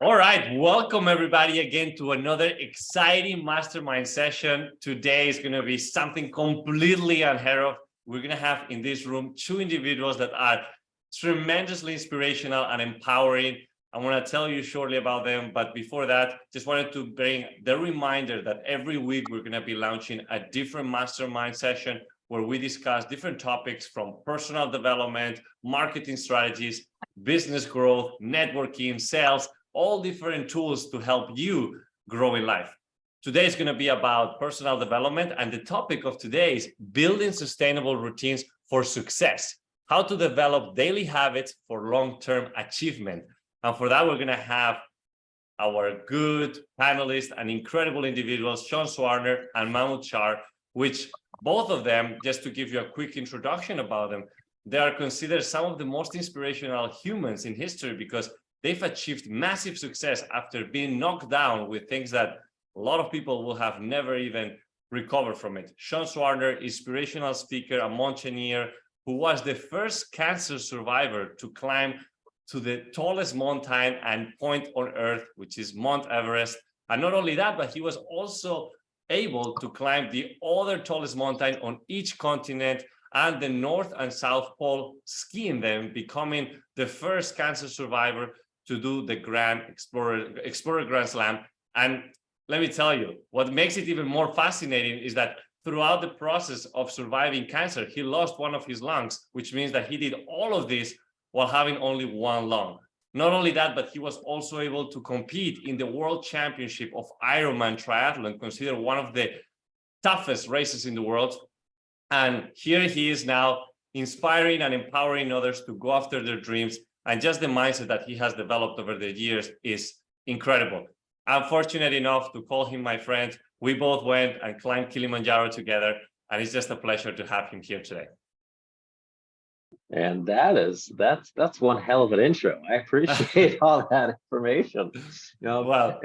All right, welcome everybody again to another exciting mastermind session. Today is going to be something completely unheard of. We're going to have in this room two individuals that are tremendously inspirational and empowering. I want to tell you shortly about them, but before that, just wanted to bring the reminder that every week we're going to be launching a different mastermind session where we discuss different topics from personal development, marketing strategies, business growth, networking, sales, all different tools to help you grow in life. Today is going to be about personal development, and the topic of today is building sustainable routines for success, how to develop daily habits for long-term achievement. And for that, we're going to have our good panelists and incredible individuals, Sean Swarner and Mahmoud Char, which both of them, just to give you a quick introduction about them, they are considered some of the most inspirational humans in history because they've achieved massive success after being knocked down with things that a lot of people will have never even recovered from it. Sean Swarner, inspirational speaker, a mountaineer who was the first cancer survivor to climb to the tallest mountain and point on earth, which is Mount Everest. And not only that, but he was also able to climb the other tallest mountain on each continent and the North and South Pole, skiing them, becoming the first cancer survivor to do the Grand Explorer Grand Slam. And let me tell you, what makes it even more fascinating is that throughout the process of surviving cancer, he lost one of his lungs, which means that he did all of this while having only one lung. Not only that, but he was also able to compete in the World Championship of Ironman Triathlon, considered one of the toughest races in the world. And here he is now inspiring and empowering others to go after their dreams. And just the mindset that he has developed over the years is incredible. I'm fortunate enough to call him my friend. We both went and climbed Kilimanjaro together, and it's just a pleasure to have him here today. And that's one hell of an intro. I appreciate all that information. Well,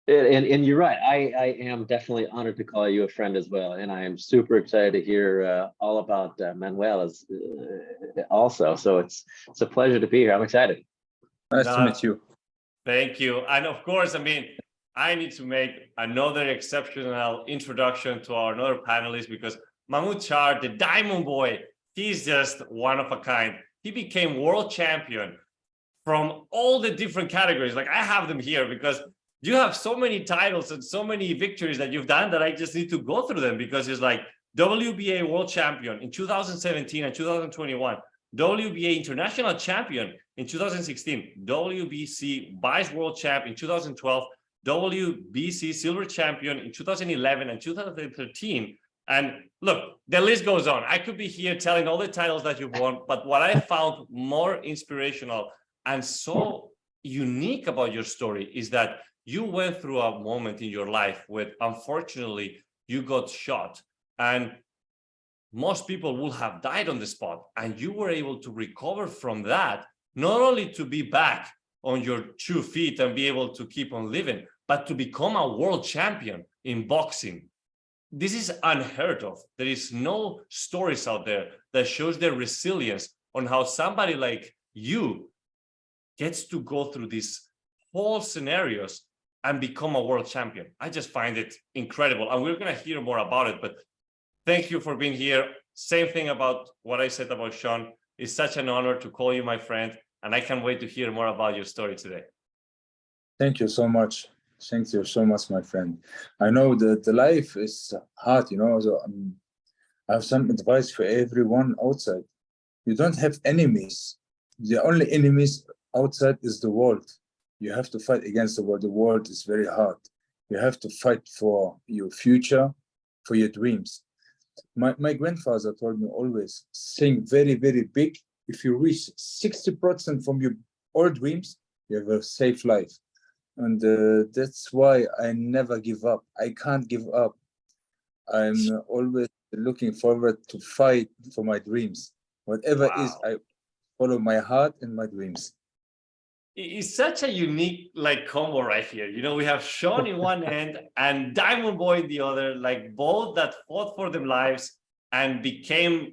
and you're right. I am definitely honored to call you a friend as well, and I am super excited to hear all about Manuel also. So it's a pleasure to be here. I'm excited. Nice to meet you. Thank you. And of course, I need to make another exceptional introduction to our another panelist, because Mahmoud Char, the Diamond Boy, he's just one of a kind. He became world champion from all the different categories. Like, I have them here because you have so many titles and so many victories that you've done that I just need to go through them, because it's like WBA world champion in 2017 and 2021, WBA international champion in 2016, WBC vice world champ in 2012, WBC silver champion in 2011 and 2013. And look, the list goes on. I could be here telling all the titles that you've won, but what I found more inspirational and so unique about your story is that you went through a moment in your life where, unfortunately, you got shot. And most people will have died on the spot. And you were able to recover from that, not only to be back on your 2 feet and be able to keep on living, but to become a world champion in boxing. This is unheard of. There is no stories out there that shows their resilience on how somebody like you gets to go through these whole scenarios and become a world champion. I just find it incredible. And we're going to hear more about it, but thank you for being here. Same thing about what I said about Sean. It's such an honor to call you my friend, and I can't wait to hear more about your story today. Thank you so much. Thank you so much, my friend. I know that the life is hard, so I have some advice for everyone outside. You don't have enemies. The only enemies outside is the world. You have to fight against the world. The world is very hard. You have to fight for your future, for your dreams. My grandfather told me always, think very, very big. If you reach 60% from your old dreams, you have a safe life. And that's why I never give up. I can't give up. I'm always looking forward to fight for my dreams. Whatever it is, I follow my heart and my dreams. It's such a unique combo right here. We have Sean in one end and Diamond Boy in the other, both that fought for their lives and became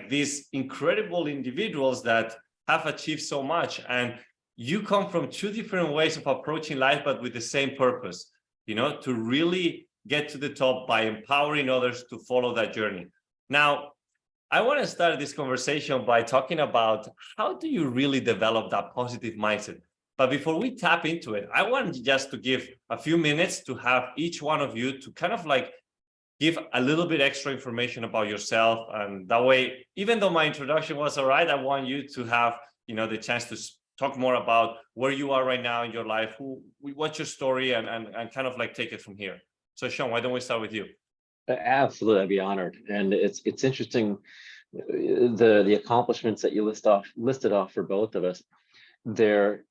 these incredible individuals that have achieved so much. And you come from two different ways of approaching life, but with the same purpose, to really get to the top by empowering others to follow that journey. Now, I want to start this conversation by talking about how do you really develop that positive mindset? But before we tap into it, I want just to give a few minutes to have each one of you to kind of like give a little bit extra information about yourself. And that way, even though my introduction was all right, I want you to have, the chance to talk more about where you are right now in your life, what's your story, and kind of like take it from here. So Sean, why don't we start with you? Absolutely, I'd be honored. And it's interesting, the accomplishments that you listed off for both of us. They're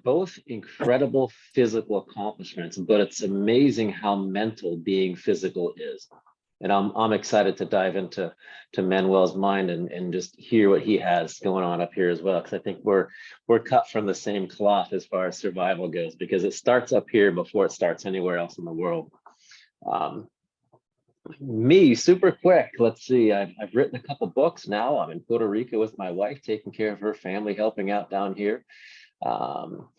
both incredible physical accomplishments, but it's amazing how mental being physical is. And I'm excited to dive into Manuel's mind and just hear what he has going on up here as well, because I think we're cut from the same cloth as far as survival goes, because it starts up here before it starts anywhere else in the world. Me, super quick. Let's see. I've written a couple books now. I'm in Puerto Rico with my wife, taking care of her family, helping out down here. I'm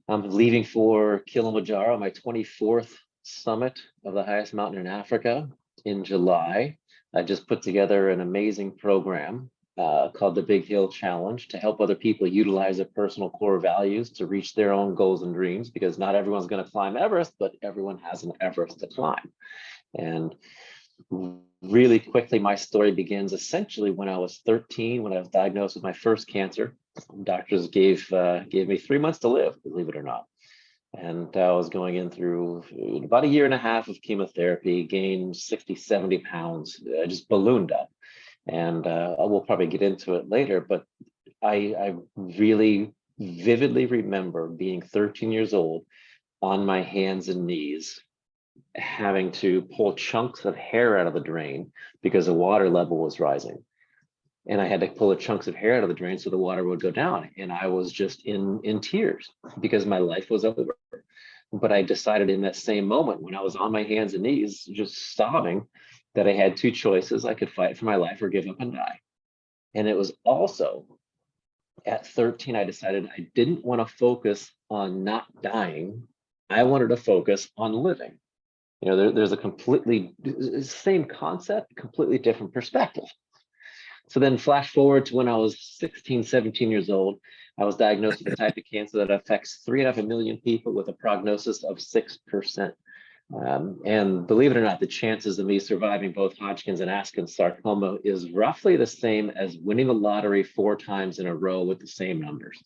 leaving for Kilimanjaro, my 24th summit of the highest mountain in Africa in July. I just put together an amazing program called the Big Hill Challenge to help other people utilize their personal core values to reach their own goals and dreams, because not everyone's going to climb Everest, but everyone has an Everest to climb. And really quickly, my story begins essentially when I was 13, when I was diagnosed with my first cancer. Doctors gave me 3 months to live, believe it or not. And I was going in through about a year and a half of chemotherapy, gained 60, 70 pounds, just ballooned up. And we'll probably get into it later, but I really vividly remember being 13 years old on my hands and knees, having to pull chunks of hair out of the drain because the water level was rising. And I had to pull the chunks of hair out of the drain so the water would go down. And I was just in tears because my life was over. But I decided in that same moment, when I was on my hands and knees, just sobbing, that I had two choices. I could fight for my life or give up and die. And it was also at 13, I decided I didn't want to focus on not dying. I wanted to focus on living. There's a completely same concept, completely different perspective. So then flash forward to when I was 16, 17 years old, I was diagnosed with a type of cancer that affects 3.5 million people with a prognosis of 6%. And believe it or not, the chances of me surviving both Hodgkin's and Askins sarcoma is roughly the same as winning the lottery 4 times in a row with the same numbers.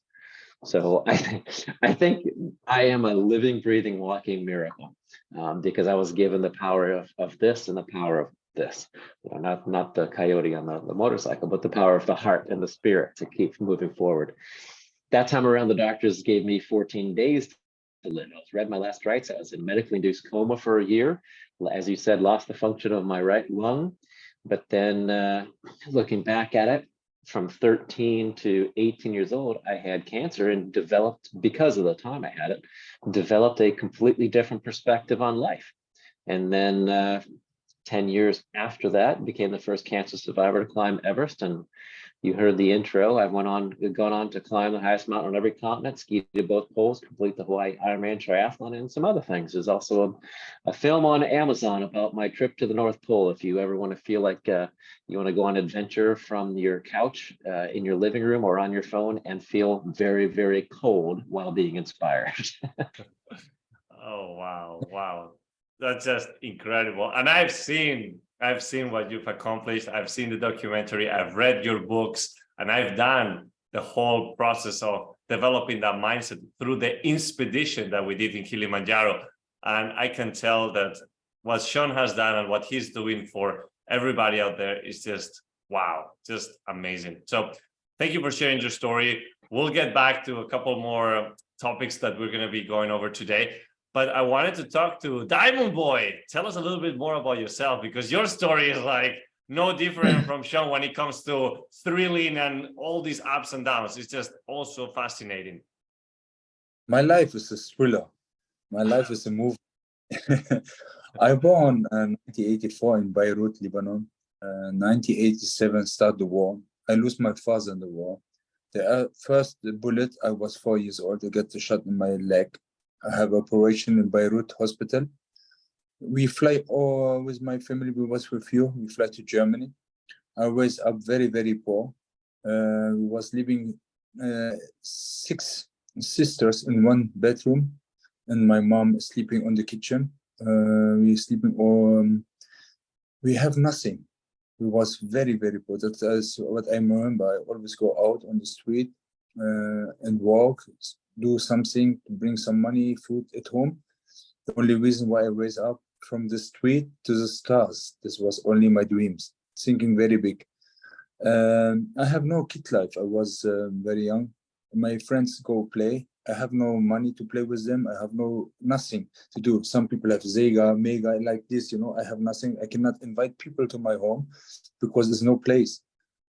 So I think I am a living, breathing, walking miracle, because I was given the power of this and the power of this, not the coyote on the motorcycle, but the power of the heart and the spirit to keep moving forward. That time around, the doctors gave me 14 days to live. I was read my last rites. I was in medically induced coma for a year. As you said, lost the function of my right lung. But then looking back at it, from 13 to 18 years old, I had cancer and developed, because of the time I had it, developed a completely different perspective on life. And then 10 years after that, became the first cancer survivor to climb Everest. And you heard the intro. I've gone on to climb the highest mountain on every continent, ski to both poles, complete the Hawaii Ironman triathlon, and some other things. There's also a film on Amazon about my trip to the North Pole. If you ever want to feel like you want to go on an adventure from your couch in your living room or on your phone and feel very, very cold while being inspired. Oh, wow. That's just incredible. And I've seen what you've accomplished. I've seen the documentary, I've read your books, and I've done the whole process of developing that mindset through the expedition that we did in Kilimanjaro. And I can tell that what Sean has done and what he's doing for everybody out there is just, wow, just amazing. So thank you for sharing your story. We'll get back to a couple more topics that we're going to be going over today. But I wanted to talk to Diamond Boy. Tell us a little bit more about yourself, because your story is like no different from Sean when it comes to thrilling and all these ups and downs. It's just also fascinating. My life is a thriller. My life is a movie. I born in 1984 in Beirut, Lebanon. 1987 start the war. I lose my father in the war. The first bullet, I was 4 years old. I got the shot in my leg. I have operation in Beirut hospital. We fly all with my family. We was with you. We fly to Germany. I was up very, very poor. We was living 6 sisters in one bedroom, and my mom sleeping on the kitchen. We sleeping on. We have nothing. We was very, very poor. That's what I remember. I always go out on the street and walk, do something to bring some money, food at home. The only reason why I raised up from the street to the stars, this was only my dreams, thinking very big. I have no kid life. I was very young. My friends go play. I have no money to play with them. I have nothing to do. Some people have Zega, Mega, like this, you know. I have nothing. I cannot invite people to my home because there's no place.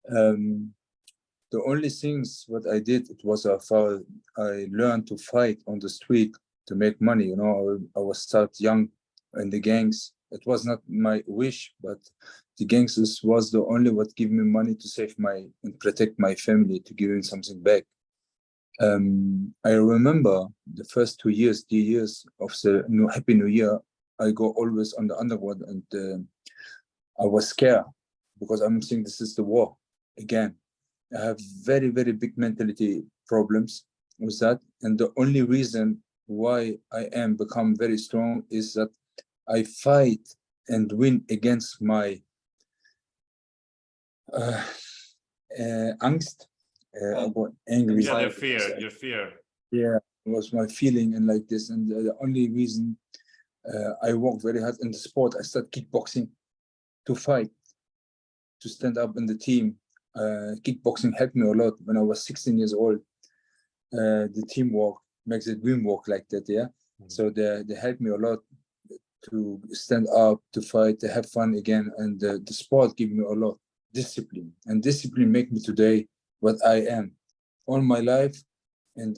The only things what I did, it was I learned to fight on the street to make money. You know, I was start young in the gangs. It was not my wish, but the gangs was the only what give me money to save and protect my family, to give them something back. I remember the first 2 years, 3 years of the Happy New Year, I go always on the underworld, and I was scared because I'm thinking this is the war again. I have very, very big mentality problems with that. And the only reason why I am become very strong is that I fight and win against my angst, angry. Yeah, your fear. Yeah, it was my feeling and like this. And the only reason I work very hard in the sport, I started kickboxing to fight, to stand up in the team. Kickboxing helped me a lot when I was 16 years old. The teamwork makes the dream work like that, yeah. Mm-hmm. So they helped me a lot to stand up, to fight, to have fun again. And the sport gave me a lot discipline, and discipline make me today what I am all my life. And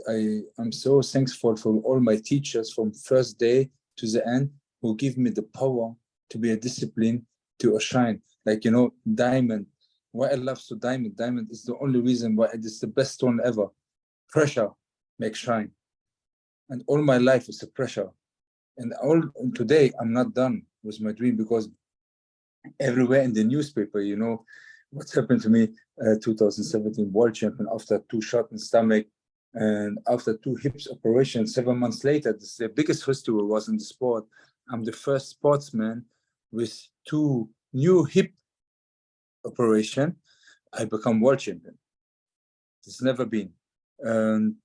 I'm so thankful for all my teachers from first day to the end who give me the power to be a discipline, to shine. Like, you know, diamond. Why I love so diamond. Diamond is the only reason why it is the best stone ever. Pressure makes shine. And all my life is a pressure. And today I'm not done with my dream, because everywhere in the newspaper, you know, what's happened to me, 2017 world champion after 2 shots in stomach, and after 2 hips operations, 7 months later, this is the biggest history was in the sport. I'm the first sportsman with 2 new hip operation. I become world champion. It's never been. And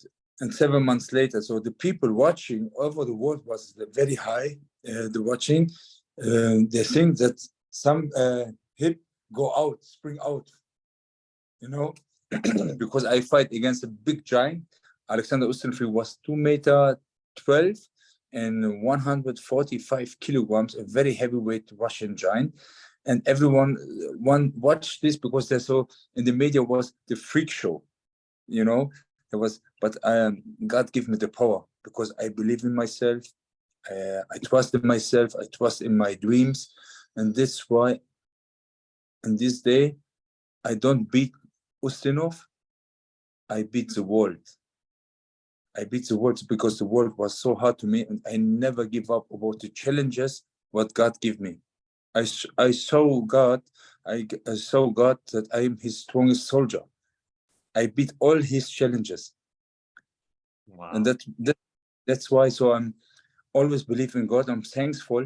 7 months later, so the people watching over the world was very high, the watching. They think that some hip go out, spring out, you know, because I fight against a big giant. Alexander Ustenfree was 2'12" and 145 kilograms, a very heavyweight Russian giant. And everyone watched this because they saw in the media was the freak show, you know. It was, but God gave me the power because I believe in myself. I trust in myself. I trust in my dreams, and that's why. In this day, I don't beat Ustinov. I beat the world. I beat the world because the world was so hard to me, and I never give up about the challenges what God gave me. I saw God. I saw God that I am His strongest soldier. I beat all His challenges. Wow. And that's why. So I'm always believe in God. I'm thankful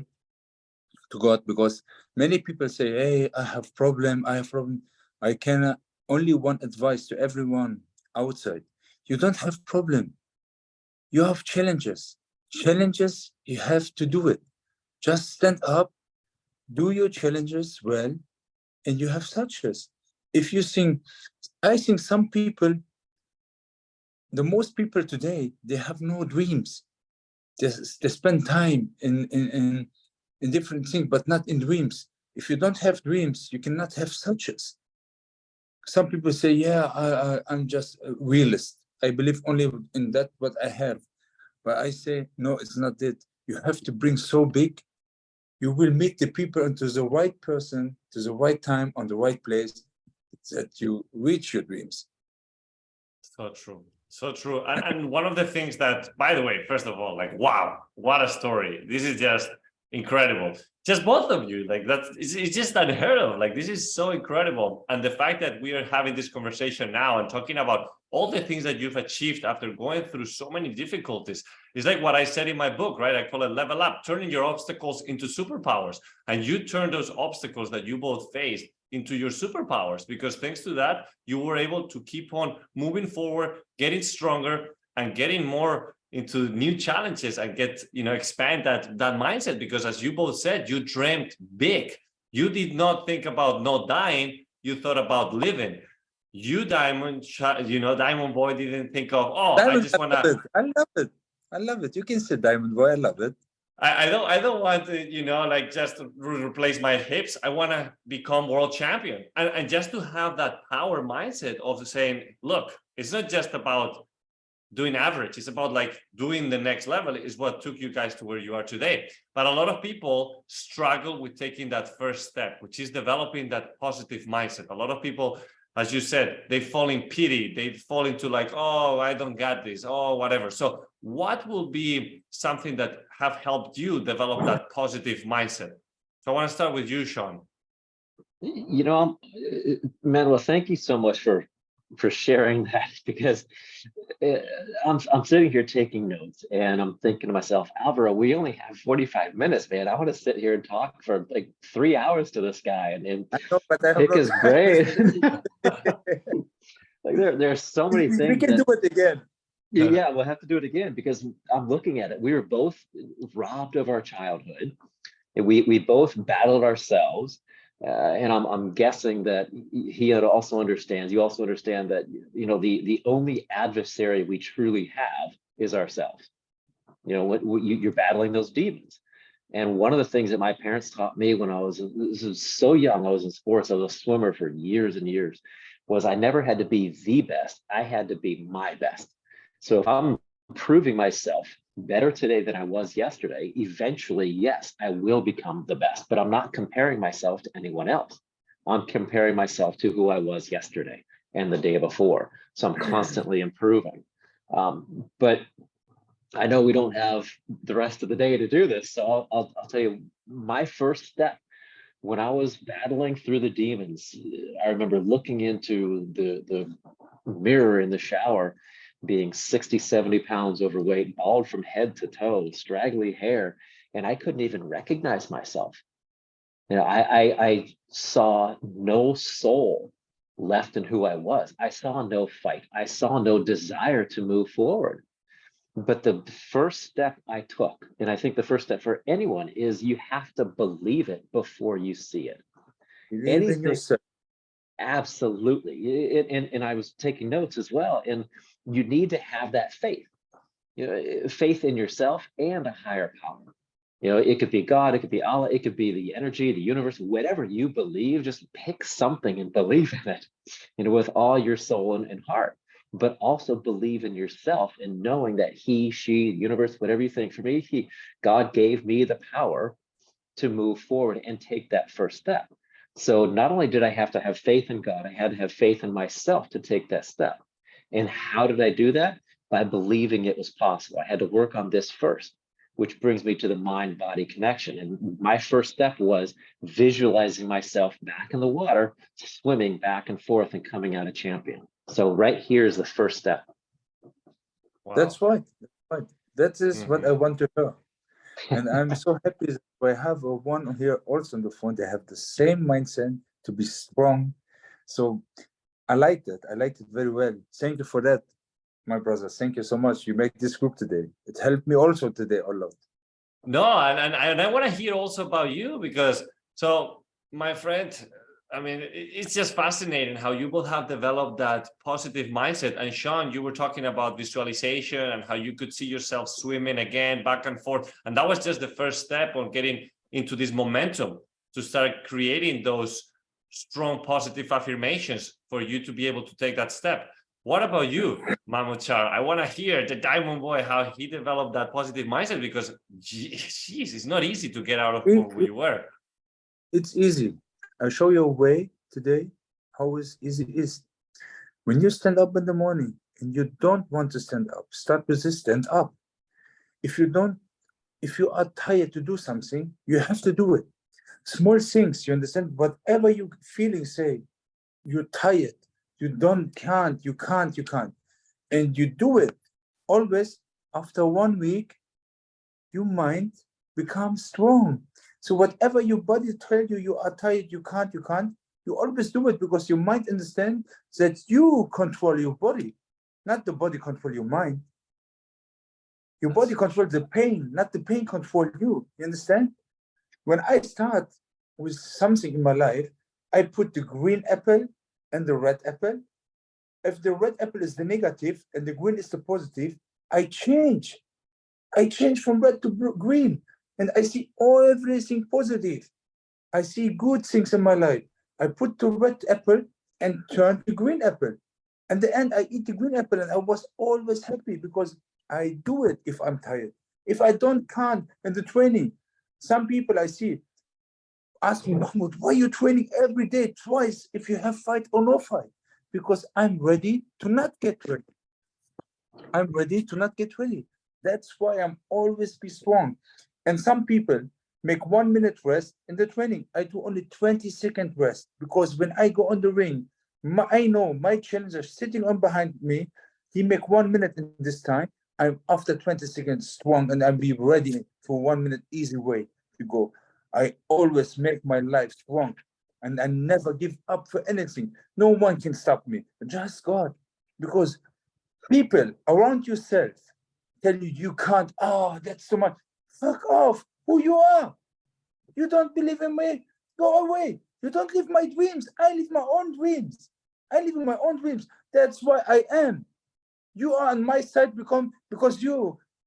to God, because many people say, "Hey, I have problem. I have problem." I can only one advice to everyone outside: you don't have problem. You have challenges. Challenges, you have to do it. Just stand up, do your challenges well, and you have success. If you think, I think some people, the most people today, they have no dreams. They spend time in different things, but not in dreams. If you don't have dreams, you cannot have success. Some people say, yeah, I'm just a realist. I believe only in that what I have. But I say, no, it's not it. You have to bring so big. You will meet the people into the right person, to the right time, on the right place, that you reach your dreams. So true. So true. And one of the things that, by the way, first of all, like, wow, what a story. This is just incredible. Just both of you, like it's just unheard of. Like, this is so incredible. And the fact that we are having this conversation now and talking about all the things that you've achieved after going through so many difficulties is like what I said in my book, right? I call it level up, turning your obstacles into superpowers. And you turn those obstacles that you both faced into your superpowers, because thanks to that, you were able to keep on moving forward, getting stronger and getting more into new challenges and get, expand that mindset. Because as you both said, you dreamt big. You did not think about not dying. You thought about living. You, Diamond Boy, didn't think of, I Diamond, just want to. I love it. I love it. You can say Diamond Boy. I love it. I don't want to, like just to replace my hips. I want to become world champion. And just to have that power mindset of saying, look, it's not just about doing average. It's about like doing the next level is what took you guys to where you are today. But a lot of people struggle with taking that first step, which is developing that positive mindset. A lot of people, as you said, they fall in pity. They fall into like, oh, I don't got this, oh, whatever. So what will be something that have helped you develop that positive mindset? So I want to start with you, Sean. Manuel, thank you so much for sharing that, because I'm sitting here taking notes and I'm thinking to myself, Alvaro, we only have 45 minutes, man. I want to sit here and talk for like 3 hours to this guy and I know, but I pick his brain. Like there's so many things. We can do it again. Yeah, we'll have to do it again, because I'm looking at it. We were both robbed of our childhood. We both battled ourselves. And I'm guessing that he also understands. You also understand that the only adversary we truly have is ourselves. You're battling those demons. And one of the things that my parents taught me when I was so young, I was in sports, I was a swimmer for years and years, was I never had to be the best. I had to be my best. So if I'm proving myself better today than I was yesterday, eventually, yes, I will become the best, but I'm not comparing myself to anyone else. I'm comparing myself to who I was yesterday and the day before. So I'm constantly improving. But I know we don't have the rest of the day to do this. So I'll tell you my first step when I was battling through the demons. I remember looking into the mirror in the shower, being 60, 70 pounds overweight, bald from head to toe, straggly hair, and I couldn't even recognize myself. I saw no soul left in who I was. I saw no fight. I saw no desire to move forward. But the first step I took, and I think the first step for anyone, is you have to believe it before you see it. Believe in yourself. Absolutely. And I was taking notes as well. And you need to have that faith, faith in yourself and a higher power. It could be God, it could be Allah, it could be the energy, the universe, whatever you believe, just pick something and believe in it, with all your soul and heart. But also believe in yourself and knowing that he, she, the universe, whatever you think. For me, God gave me the power to move forward and take that first step. So not only did I have to have faith in God, I had to have faith in myself to take that step. And how did I do that? By believing it was possible. I had to work on this first, which brings me to the mind-body connection. And my first step was visualizing myself back in the water, swimming back and forth and coming out a champion. So right here is the first step. Wow. That's right. That is what I want to hear. And I'm so happy that I have one here also on the phone. They have the same mindset to be strong. So I liked it. I liked it very well. Thank you for that, my brother. Thank you so much. You make this group today. It helped me also today a lot. No, and I want to hear also about you, because so my friend, I mean, it's just fascinating how you both have developed that positive mindset. And Sean, you were talking about visualization and how you could see yourself swimming again, back and forth. And that was just the first step on getting into this momentum to start creating those strong positive affirmations for you to be able to take that step. What about you, Mahmoud Char? I want to hear the Diamond Boy, how he developed that positive mindset, because geez, it's not easy to get out of where you were. It's easy. I'll show you a way today how easy it is. When you stand up in the morning and you don't want to stand up, start with this, stand up. If you are tired to do something, you have to do it. Small things, you understand? Whatever you feeling, say, you're tired, you can't, and you do it. Always, after 1 week, your mind becomes strong. So whatever your body tells you, you are tired, you can't, you always do it because your mind understands that you control your body, not the body control your mind. Your body controls the pain, not the pain control you. You understand? When I start with something in my life, I put the green apple and the red apple. If the red apple is the negative and the green is the positive, I change. I change from red to green, and I see everything positive. I see good things in my life. I put the red apple and turn to green apple. And the end, I eat the green apple, and I was always happy because I do it if I'm tired. If I can't in the training, some people I see ask me, Mahmoud, why are you training every day, twice, if you have fight or no fight? Because I'm ready to not get ready. I'm ready to not get ready. That's why I'm always be strong. And some people make 1 minute rest in the training. I do only 20-second rest because when I go on the ring, I know my challenger sitting on behind me, he make 1 minute in this time. I'm after 20 seconds strong and I'll be ready for 1 minute easy way to go. I always make my life strong and I never give up for anything. No one can stop me, just God. Because people around yourself tell you you can't, oh, that's too much. Fuck off, who you are. You don't believe in me, go away. You don't live my dreams, I live my own dreams. I live in my own dreams. That's why I am. You are on my side because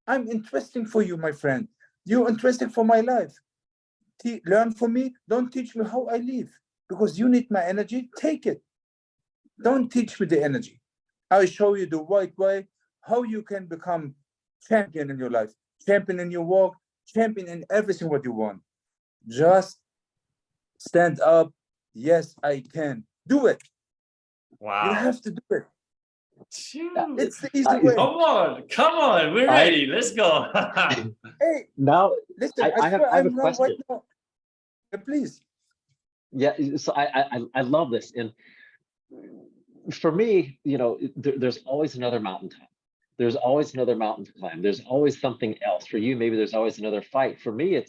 I'm interesting for you, my friend. You're interesting for my life. Learn from me, don't teach me how I live. Because you need my energy, take it. Don't teach me the energy. I'll show you the right way, how you can become champion in your life, champion in your work, champion in everything what you want. Just stand up. Yes, I can. Do it. Wow. You have to do it. Phew. It's the easy way. Come on, we're ready. Let's go. Hey, Now, listen, I have a now question. right now. Please. Yeah, so I love this. And for me, there's always another mountaintop. There's always another mountain to climb. There's always something else. For you, maybe there's always another fight. For me,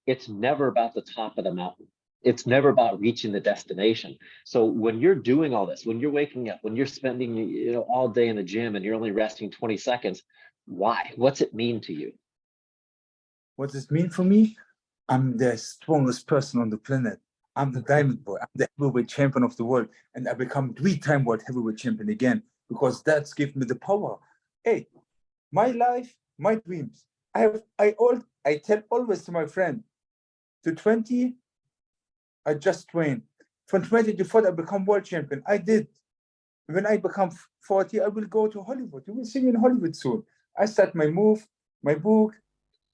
it's never about the top of the mountain. It's never about reaching the destination. So when you're doing all this, when you're waking up, when you're spending all day in the gym and you're only resting 20 seconds, why? What's it mean to you? What does it mean for me? I'm the strongest person on the planet. I'm the diamond boy. I'm the heavyweight champion of the world. And I become 3-time world heavyweight champion again because that's given me the power. Hey, my life, my dreams. I tell always to my friend, to 20, I just train. From 20 to 40, I become world champion. I did. When I become 40, I will go to Hollywood. You will see me in Hollywood soon. I start my book.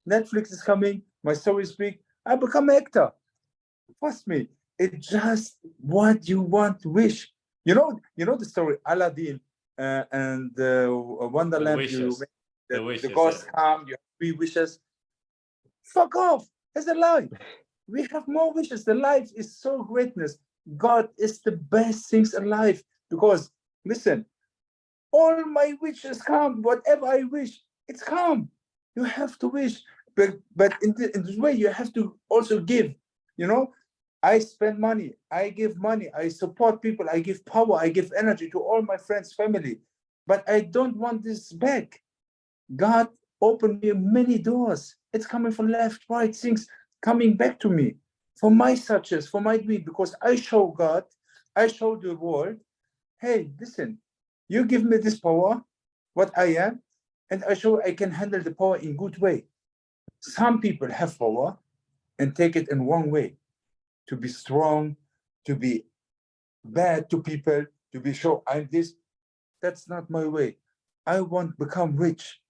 Netflix is coming. My story is big. I become an actor. Trust me. It's just what you want to wish. You know the story, Aladdin and Wonderland. The ghost come, you have 3 wishes. Fuck off. It's a lie. We have more wishes. The life is so greatness. God is the best things in life. Because, listen, all my wishes come. Whatever I wish, it's come. You have to wish. But in this way, you have to also give. I spend money. I give money. I support people. I give power. I give energy to all my friends, family. But I don't want this back. God opened me many doors. It's coming from left, right, things coming back to me for my success, for my dream, because I show God, I show the world, hey, listen, you give me this power, what I am, and I show I can handle the power in good way. Some people have power and take it in wrong way, to be strong, to be bad to people, to be sure I'm this. That's not my way. I want to become rich,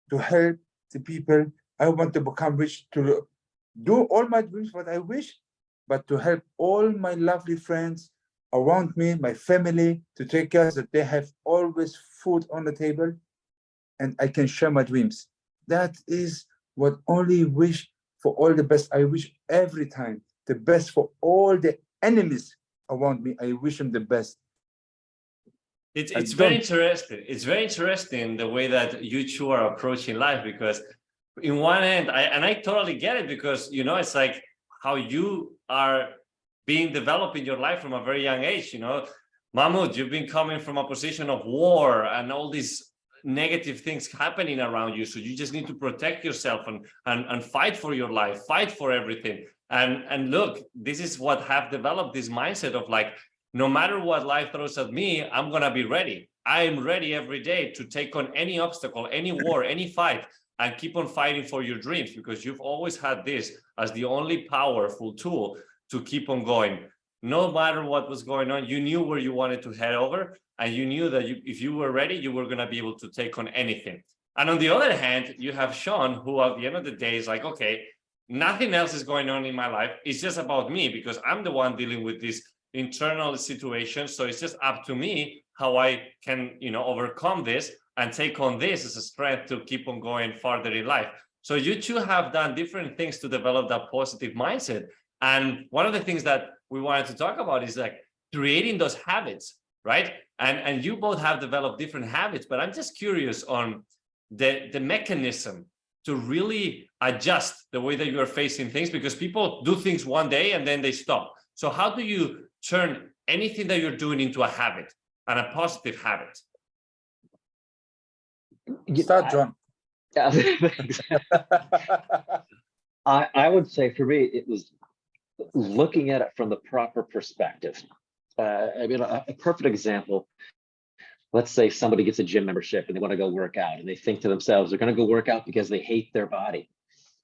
to help the people. I want to become rich, to do all my dreams, what I wish, but to help all my lovely friends around me, my family, to take care that they have always food on the table, and I can share my dreams. That is what only wish for all the best. I wish every time the best for all the enemies around me. I wish them the best. It's very interesting. It's very interesting the way that you two are approaching life, because in one end, I totally get it, because it's like how you are being developed in your life from a very young age. Mahmoud, you've been coming from a position of war and all these negative things happening around you. So you just need to protect yourself and fight for your life, fight for everything. And look, this is what have developed this mindset of like, no matter what life throws at me, I'm going to be ready. I am ready every day to take on any obstacle, any war, any fight, and keep on fighting for your dreams, because you've always had this as the only powerful tool to keep on going. No matter what was going on, you knew where you wanted to head over, and you knew that if you were ready, you were going to be able to take on anything. And on the other hand, you have Sean, who at the end of the day is like, okay, nothing else is going on in my life. It's just about me, because I'm the one dealing with this internal situation. So it's just up to me how I can, overcome this and take on this as a strength to keep on going farther in life. So you two have done different things to develop that positive mindset. And one of the things that we wanted to talk about is like creating those habits, right? And you both have developed different habits, but I'm just curious on the mechanism to really adjust the way that you are facing things, because people do things one day and then they stop. So how do you turn anything that you're doing into a habit and a positive habit? Start, John. I would say for me, it was looking at it from the proper perspective. A perfect example, let's say somebody gets a gym membership and they want to go work out, and they think to themselves, they're going to go work out because they hate their body.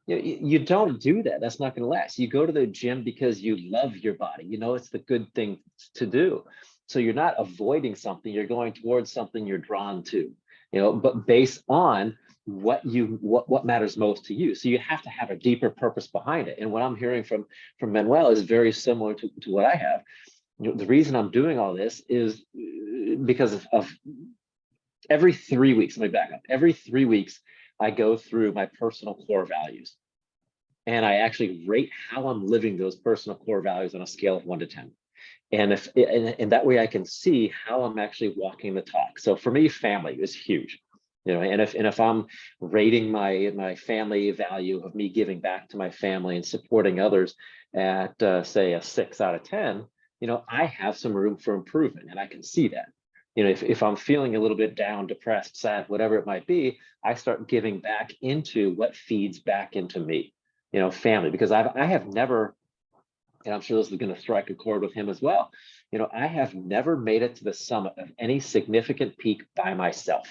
You don't do that. That's not going to last. You go to the gym because you love your body. It's the good thing to do. So you're not avoiding something. You're going towards something you're drawn to, but based on what matters most to you. So you have to have a deeper purpose behind it. And what I'm hearing from Manuel is very similar to what I have. The reason I'm doing all this is because of every 3 weeks. Let me back up. Every 3 weeks, I go through my personal core values, and I actually rate how I'm living those personal core values on a scale of 1 to 10. And that way I can see how I'm actually walking the talk. So for me, family is huge, and if I'm rating my family value of me giving back to my family and supporting others at say a 6 out of 10, I have some room for improvement, and I can see that. If I'm feeling a little bit down, depressed, sad, whatever it might be, I start giving back into what feeds back into me, family, because I have never, and I'm sure this is going to strike a chord with him as well. I have never made it to the summit of any significant peak by myself.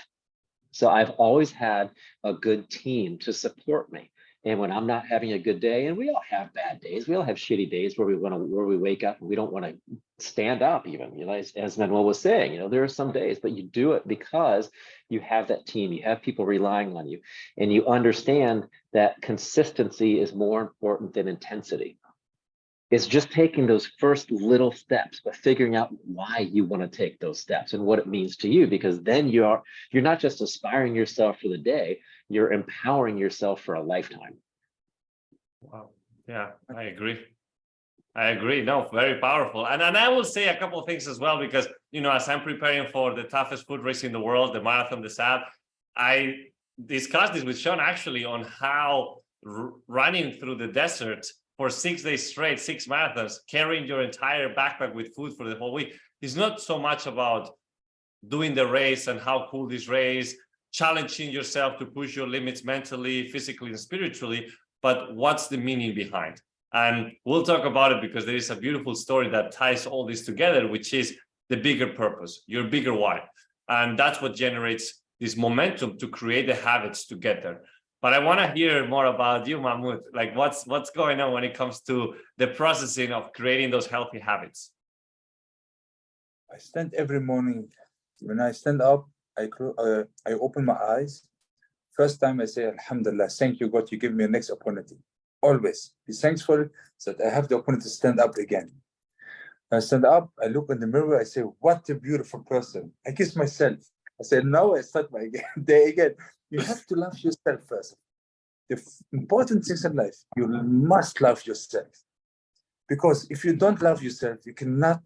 So I've always had a good team to support me. And when I'm not having a good day, and we all have bad days, we all have shitty days where we wake up and we don't want to stand up even, as Manuel was saying, there are some days, but you do it because you have that team, you have people relying on you, and you understand that consistency is more important than intensity. It's just taking those first little steps, but figuring out why you want to take those steps and what it means to you, because then you're not just inspiring yourself for the day, you're empowering yourself for a lifetime. Wow. Yeah, I agree. No, very powerful. And I will say a couple of things as well, because, as I'm preparing for the toughest foot race in the world, the Marathon des Sables, I discussed this with Sean actually on how running through the desert for 6 days straight, 6 marathons, carrying your entire backpack with food for the whole week is not so much about doing the race and how cool this race, challenging yourself to push your limits mentally, physically, and spiritually, but what's the meaning behind? And we'll talk about it, because there is a beautiful story that ties all this together, which is the bigger purpose, your bigger why. And that's what generates this momentum to create the habits to get there. But I want to hear more about you, Mahmoud. Like, what's going on when it comes to the processing of creating those healthy habits? I stand every morning. When I stand up, I open my eyes. First time I say, Alhamdulillah, thank you, God, you give me a next opportunity. Always be thankful that I have the opportunity to stand up again. I stand up, I look in the mirror, I say, what a beautiful person. I kiss myself. I said, no, I start my day again. You have to love yourself first. The important things in life, you must love yourself. Because if you don't love yourself, you cannot.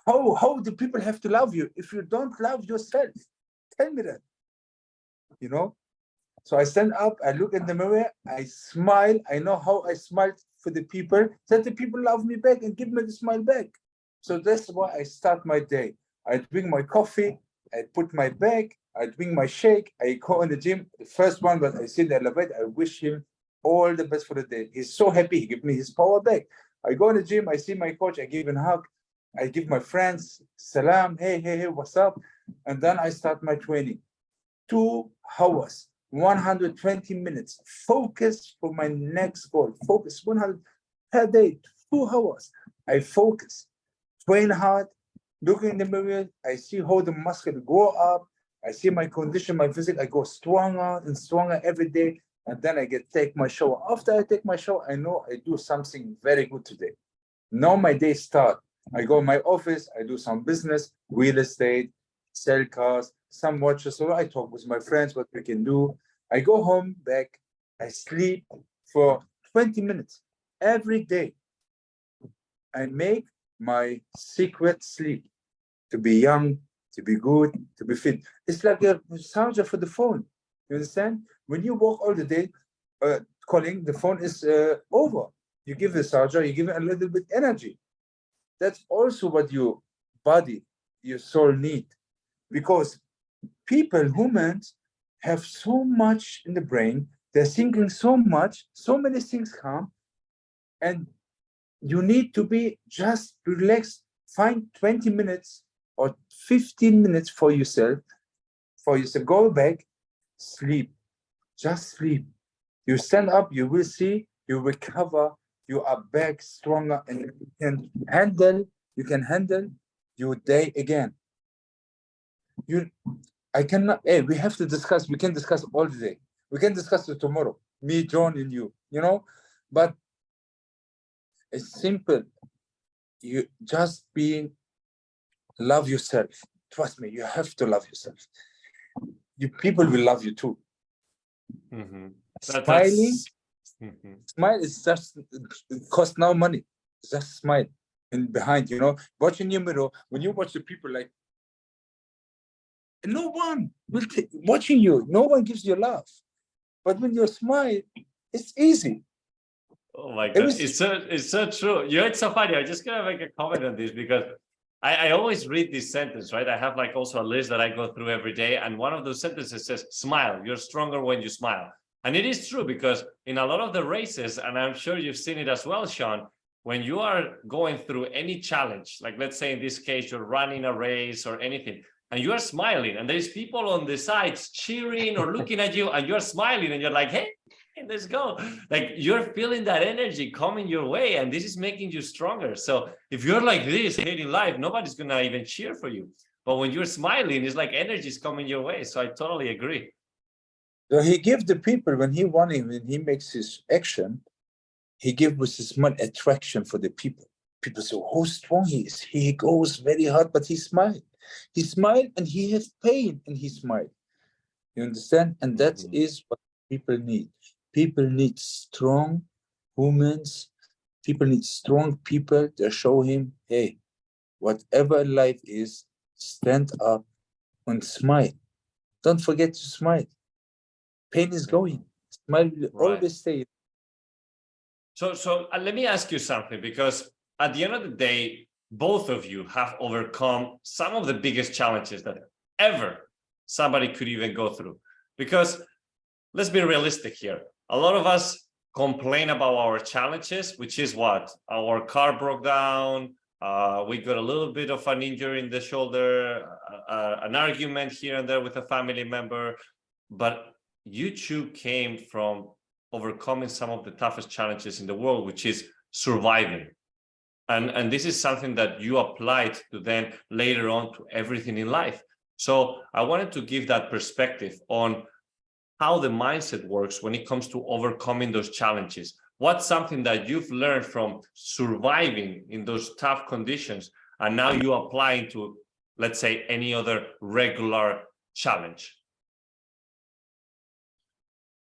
How do people have to love you if you don't love yourself? Tell me that. You know? So I stand up, I look in the mirror, I smile. I know how I smile for the people, that the people love me back and give me the smile back. So that's why I start my day. I drink my coffee, I put my bag, I drink my shake, I go in the gym. The first one, when I see the elevator, I wish him all the best for the day. He's so happy, he give me his power back. I go in the gym, I see my coach, I give him a hug, I give my friends salam, hey, what's up? And then I start my training. 2 hours, 120 minutes, focus for my next goal. Focus 100 per day, 2 hours. I focus, train hard, look in the mirror, I see how the muscle go up, I see my condition, my physique, I go stronger and stronger every day, and then I take my shower. After I take my shower, I know I do something very good today. Now my day start. I go in my office, I do some business, real estate, sell cars, some watches. So I talk with my friends what we can do. I go home, back, I sleep for 20 minutes every day. I make my secret sleep to be young, to be good, to be fit. It's like a charger for the phone. You understand? When you walk all the day, calling, the phone is over. You give the charger, you give it a little bit energy. That's also what your body, your soul need. Because people, humans, have so much in the brain, they're thinking so much, so many things come, and you need to be just relaxed, find 20 minutes or 15 minutes for yourself, go back, sleep, just sleep. You stand up, you will see, you recover, you are back stronger, and you can handle your day again. I cannot, we have to discuss, we can discuss all the day. We can discuss it tomorrow, me, John, and you know, but it's simple. You just love yourself. Trust me, you have to love yourself. People will love you too. Mm-hmm. Smiling, mm-hmm. Smile is just, it costs no money. Just smile. And behind, watching your mirror, when you watch the people, like, no one will watching you. No one gives you love. But when you smile, it's easy. Oh my God, it's so true. It's so funny. I'm just gonna make a comment on this because I always read this sentence, right? I have like also a list that I go through every day, and one of those sentences says, "Smile. You're stronger when you smile." And it is true because in a lot of the races, and I'm sure you've seen it as well, Sean, when you are going through any challenge, like let's say in this case, you're running a race or anything, and you are smiling, and there's people on the sides cheering or looking at you, and you're smiling, and you're like, hey, let's go. Like you're feeling that energy coming your way, and this is making you stronger. So if you're like this, hating life, nobody's gonna even cheer for you. But when you're smiling, it's like energy is coming your way. So I totally agree. So he gives the people, when he makes his action, he gives with his smile attraction for the people. People say, how strong he is. He goes very hard, but he smiled. He smiled and he has pain and he smiled. You understand? And that is what people need. People need strong humans. People need strong people that show him, hey, whatever life is, stand up and smile. Don't forget to smile. Pain is going. Smile will always stay. So let me ask you something, because at the end of the day, both of you have overcome some of the biggest challenges that ever somebody could even go through. Because let's be realistic here. A lot of us complain about our challenges, which is what? Our car broke down. We got a little bit of an injury in the shoulder, an argument here and there with a family member. But you two came from overcoming some of the toughest challenges in the world, which is surviving. And this is something that you applied to then later on to everything in life. So I wanted to give that perspective on how the mindset works when it comes to overcoming those challenges. What's something that you've learned from surviving in those tough conditions, and now you apply into, let's say, any other regular challenge?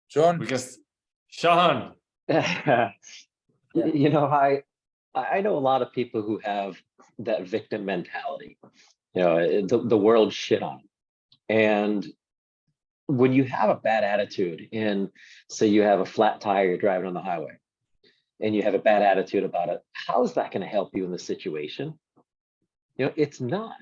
John, Because Sean, You know, I know a lot of people who have that victim mentality. You know, the world shit on 'em. And when you have a bad attitude in, say you have a flat tire, you're driving on the highway, and you have a bad attitude about it, how is that going to help you in the situation? You know, it's not.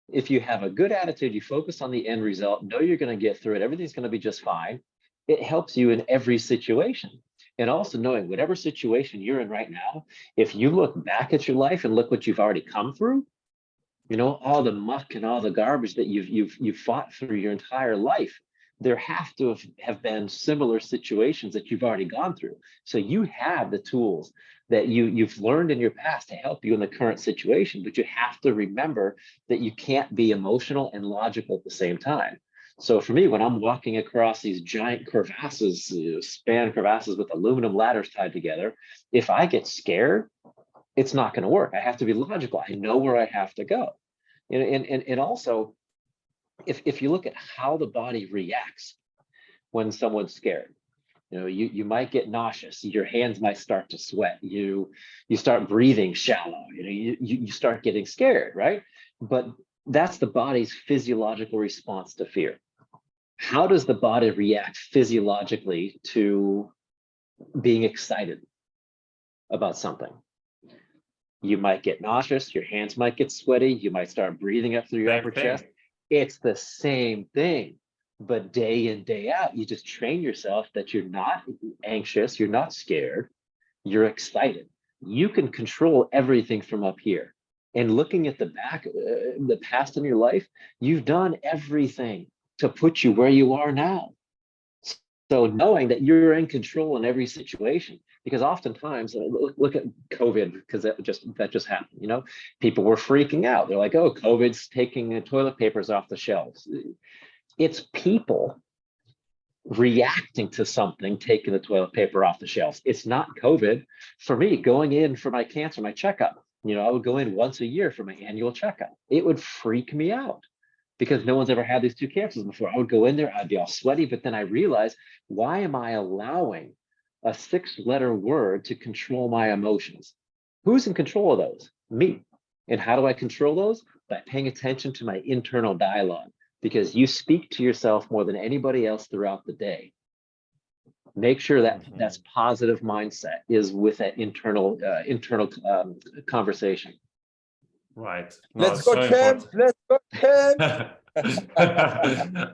If you have a good attitude, you focus on the end result, know you're going to get through it, everything's going to be just fine. It helps you in every situation. And also knowing whatever situation you're in right now, if you look back at your life and look what you've already come through, you know, all the muck and all the garbage that you've fought through your entire life, there have to have been similar situations that you've already gone through. So you have the tools that you've learned in your past to help you in the current situation, but you have to remember that you can't be emotional and logical at the same time. So for me, when I'm walking across these giant crevasses, span crevasses with aluminum ladders tied together, if I get scared, it's not going to work. I have to be logical. I know where I have to go. And also, if you look at how the body reacts when someone's scared, you know, you might get nauseous. Your hands might start to sweat. You start breathing shallow. You know, you start getting scared, right? But that's the body's physiological response to fear. How does the body react physiologically to being excited about something? You might get nauseous, your hands might get sweaty, you might start breathing up through your upper chest. It's the same thing, but day in, day out, you just train yourself that you're not anxious, you're not scared, you're excited. You can control everything from up here. And looking at the back, the past in your life, you've done everything to put you where you are now. So knowing that you're in control in every situation, because oftentimes, look at COVID, because that just happened. You know, people were freaking out. They're like, "Oh, COVID's taking the toilet papers off the shelves." It's people reacting to something, taking the toilet paper off the shelves. It's not COVID. For me, going in for my cancer, my checkup, you know, I would go in once a year for my annual checkup. It would freak me out because no one's ever had these two cancers before. I would go in there, I'd be all sweaty, but then I realized, why am I allowing a 6-letter word to control my emotions? Who's in control of those? Me. And how do I control those? By paying attention to my internal dialogue, because you speak to yourself more than anybody else throughout the day. Make sure that that's positive mindset is with that internal conversation. Right. No, let's go, so champs. important. Let's go, champs.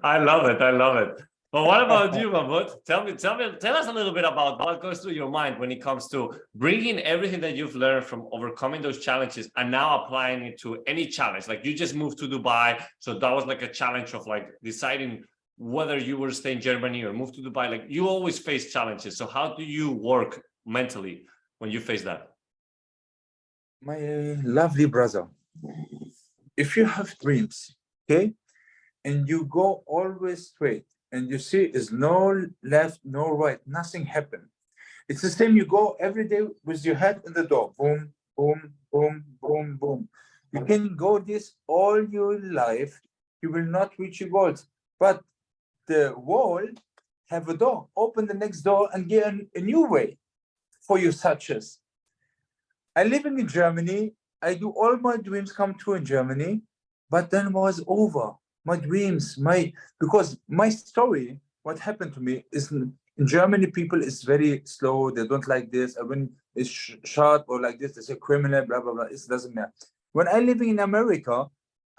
I love it. I love it. But what about you, Mahmoud? Tell us a little bit about what goes through your mind when it comes to bringing everything that you've learned from overcoming those challenges and now applying it to any challenge. Like you just moved to Dubai, so that was like a challenge of like deciding whether you were stay in Germany or move to Dubai. Like you always face challenges. So how do you work mentally when you face that? My lovely brother, if you have dreams, okay, and you go always straight, and you see is no left, no right, nothing happened. It's the same. You go every day with your head in the door, boom, boom, boom, boom, boom. You can go this all your life. You will not reach your goals. But the wall have a door. Open the next door and get a new way for your success. I live in Germany. I do all my dreams come true in Germany, but then was over. My dreams, because my story, what happened to me is in Germany, people is very slow. They don't like this. When it's short or like this, they say criminal, blah, blah, blah. It doesn't matter. When I living in America,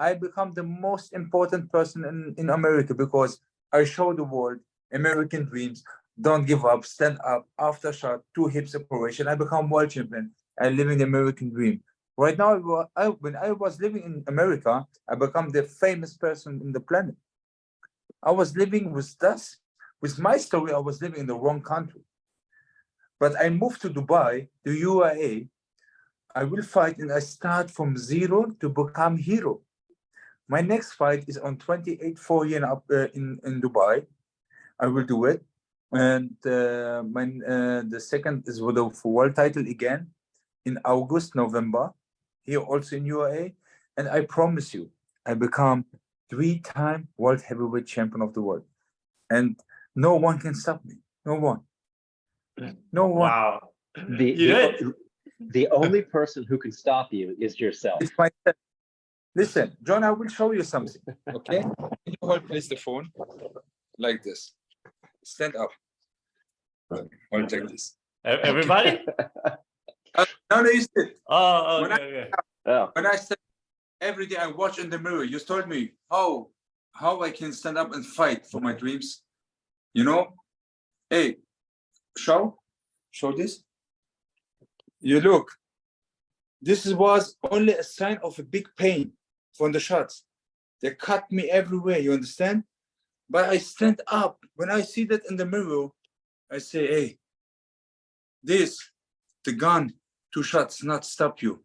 I become the most important person in America because I show the world American dreams. Don't give up, stand up, after shot, 2 hip separation. I become world champion. I live in the American dream. Right now, when I was living in America, I become the famous person in the planet. I was living with my story, I was living in the wrong country. But I moved to Dubai, the UAE. I will fight and I start from zero to become hero. My next fight is on 28th for year in Dubai. I will do it. And the second is for the world title again in August, November, here also in UAE. And I promise you, I become 3-time world heavyweight champion of the world. And no one can stop me. No one. No one. Wow. The, You know, the only person who can stop you is yourself. It's myself. Listen, John, I will show you something. Okay? You hold place the phone like this. Stand up. Hold like this. everybody? No, you sit. Oh, When okay. Oh, When I stand every day, I watch in the mirror. You told me how I can stand up and fight for my dreams. You know? Hey, show this. You look. This was only a sign of a big pain from the shots. They cut me everywhere, you understand? But I stand up. When I see that in the mirror, I say, hey, the gun, 2 shots, not stop you.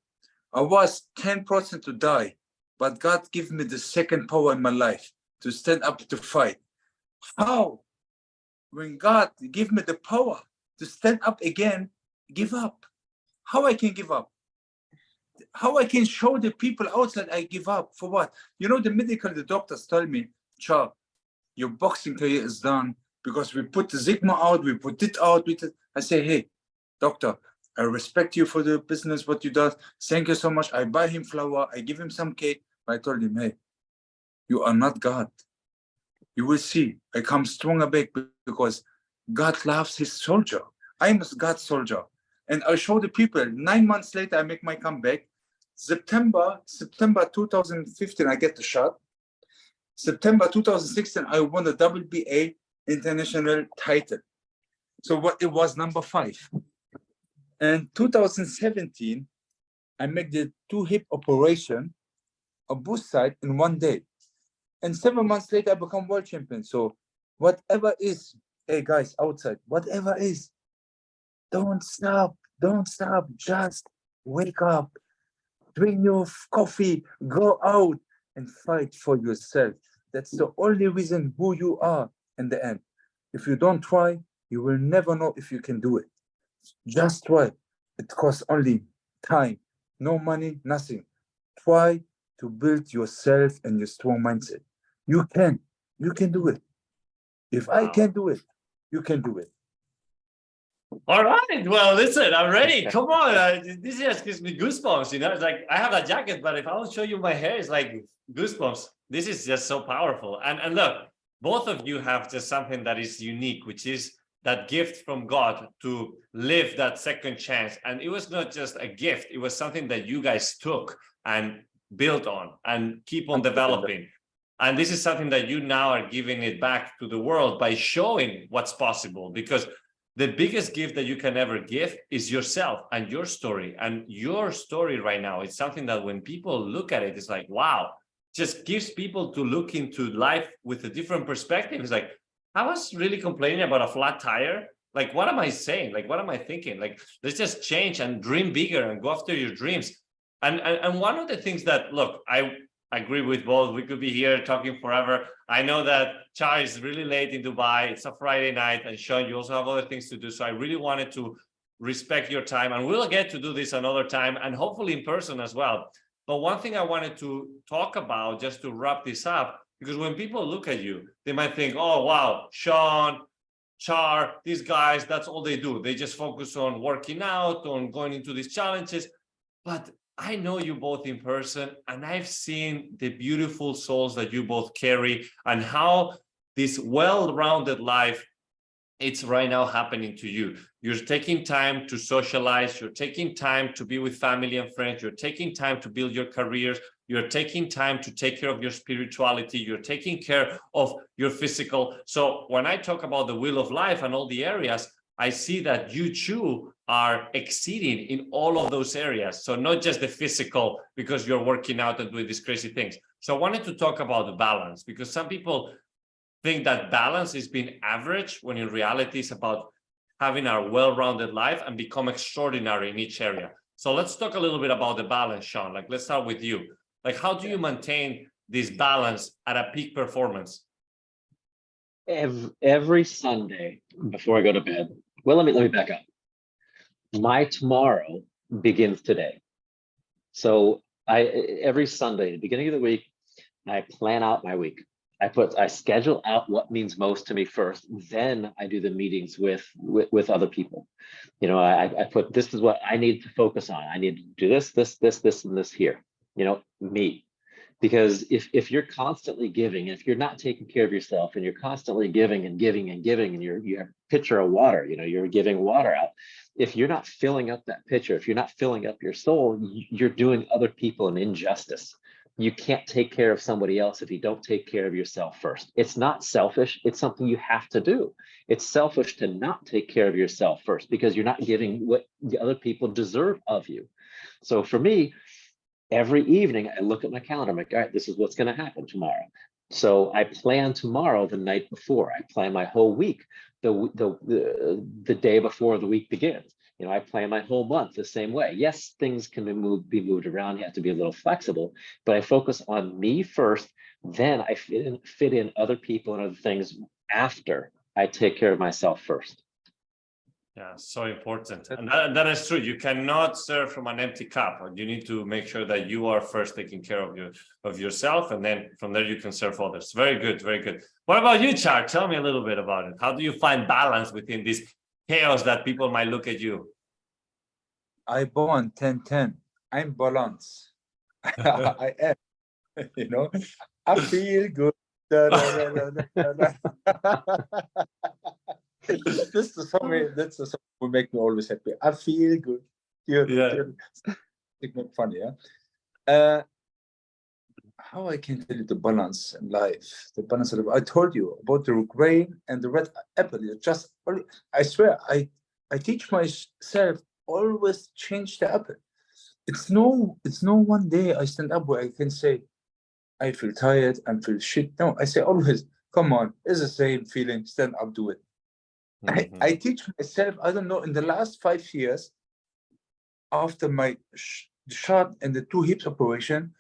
I was 10% to die, but God gave me the second power in my life to stand up to fight. How? When God give me the power to stand up again, give up. How I can give up? How I can show the people outside I give up for what? You know, the doctors tell me, Charles, your boxing career is done because we put the Sigma out, we put it out. I say, hey, doctor, I respect you for the business, what you do. Thank you so much. I buy him flour, I give him some cake. I told him, hey, you are not God. You will see, I come stronger back because God loves his soldier. I am God's soldier. And I show the people, 9 months later, I make my comeback. September 2015, I get the shot. September 2016, I won the WBA international title. So what it was number 5. And 2017, I make the 2 hip operation on both sides in 1 day. And 7 months later, I become world champion. So whatever is, hey guys, outside, whatever is, don't stop, just wake up, drink your coffee, go out and fight for yourself. That's the only reason who you are in the end. If you don't try, you will never know if you can do it. Just try. It costs only time, no money, nothing. Try to build yourself and your strong mindset. You can do it. If I can do it, you can do it. All right. Well, listen, I'm ready. Come on. This just gives me goosebumps. You know, it's like I have that jacket, but if I don't show you my hair, it's like goosebumps. This is just so powerful. And look, both of you have just something that is unique, which is that gift from God to live that second chance. And it was not just a gift, it was something that you guys took and built on and keep on developing. And this is something that you now are giving it back to the world by showing what's possible, because the biggest gift that you can ever give is yourself and your story. And your story right now, it's something that when people look at it, it's like, wow, just gives people to look into life with a different perspective. It's like, I was really complaining about a flat tire. Like, what am I saying? Like, what am I thinking? Like, let's just change and dream bigger and go after your dreams. And one of the things that, look, I agree with both. We could be here talking forever. I know that Char is really late in Dubai. It's a Friday night. And Sean, you also have other things to do. So I really wanted to respect your time. And we'll get to do this another time and hopefully in person as well. But one thing I wanted to talk about, just to wrap this up, because when people look at you, they might think, oh, wow, Sean, Char, these guys, that's all they do. They just focus on working out, on going into these challenges. But I know you both in person, and I've seen the beautiful souls that you both carry and how this well-rounded life, it's right now happening to you. You're taking time to socialize. You're taking time to be with family and friends. You're taking time to build your careers. You're taking time to take care of your spirituality. You're taking care of your physical. So when I talk about the wheel of life and all the areas, I see that you too are exceeding in all of those areas. So not just the physical, because you're working out and doing these crazy things. So I wanted to talk about the balance, because some people think that balance is being average, when in reality it's about having a well-rounded life and become extraordinary in each area. So let's talk a little bit about the balance, Sean. Like, let's start with you. Like, how do you maintain this balance at a peak performance? Every Sunday before I go to bed. Well, let me back up. My tomorrow begins today. So every Sunday, at the beginning of the week, I plan out my week. I schedule out what means most to me first. Then I do the meetings with other people. You know, I put, this is what I need to focus on. I need to do this, and this here. You know, me. Because if you're constantly giving, if you're not taking care of yourself and you're constantly giving and giving and giving, and you have a pitcher of water, you know, you're giving water out. If you're not filling up that pitcher, if you're not filling up your soul, you're doing other people an injustice. You can't take care of somebody else if you don't take care of yourself first. It's not selfish. It's something you have to do. It's selfish to not take care of yourself first because you're not giving what the other people deserve of you. So for me, every evening I look at my calendar. I'm like, all right, this is what's going to happen tomorrow. So I plan tomorrow the night before. I plan my whole week the day before the week begins. You know, I plan my whole month the same way. Yes, things can be moved around. You have to be a little flexible, but I focus on me first. Then I fit in other people and other things after I take care of myself first. Yeah, so important. And that is true. You cannot serve from an empty cup. You need to make sure that you are first taking care of yourself, and then from there you can serve others. Very good, very good. What about you, Char? Tell me a little bit about it. How do you find balance within this chaos that people might look at you? I born 10-10. I'm balance. I am, you know, I feel good. That's the song will make me always happy. I feel good. It's not funny, yeah. How I can tell you the balance in life, the balance of I told you about the grain and the red apple. I swear, I teach myself always change the apple. It's no one day I stand up where I can say I feel tired and feel shit. No, I say always, come on, it's the same feeling. Stand up, do it. I teach myself, I don't know, in the last 5 years, after my shot and the 2 hips operation,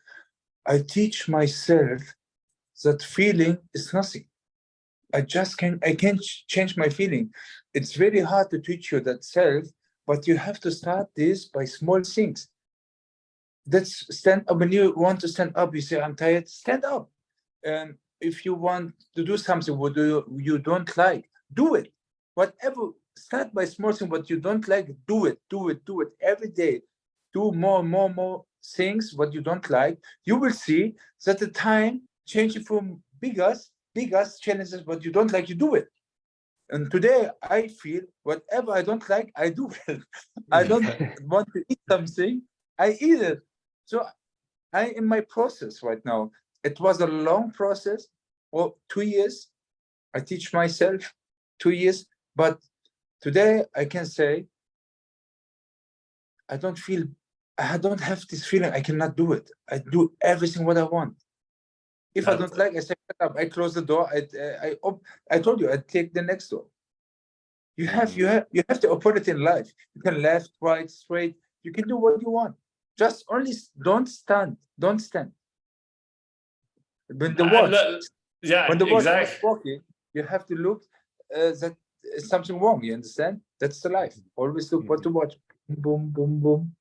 I teach myself that feeling is nothing. I can't change my feeling. It's very hard to teach you that self, but you have to start this by small things. That's stand up. When you want to stand up, you say, I'm tired, stand up. And if you want to do something what you don't like, do it. Whatever, start by small thing, what you don't like, do it every day. Do more things what you don't like. You will see that the time changing from biggest challenges what you don't like, you do it. And today I feel whatever I don't like, I do it. I don't want to eat something, I eat it. So I in my process right now. It was a long process, 2 years. I teach myself 2 years. But today I can say, I don't have this feeling I cannot do it. I do everything what I want. If I don't like, I say, I close the door. I told you, I take the next door. You have the opportunity in life. You can left, right, straight. You can do what you want. Just only don't stand. Don't stand. When the watch, is walking, you have to look that something wrong, you understand? That's the life. Always look what to watch. Boom, boom, boom.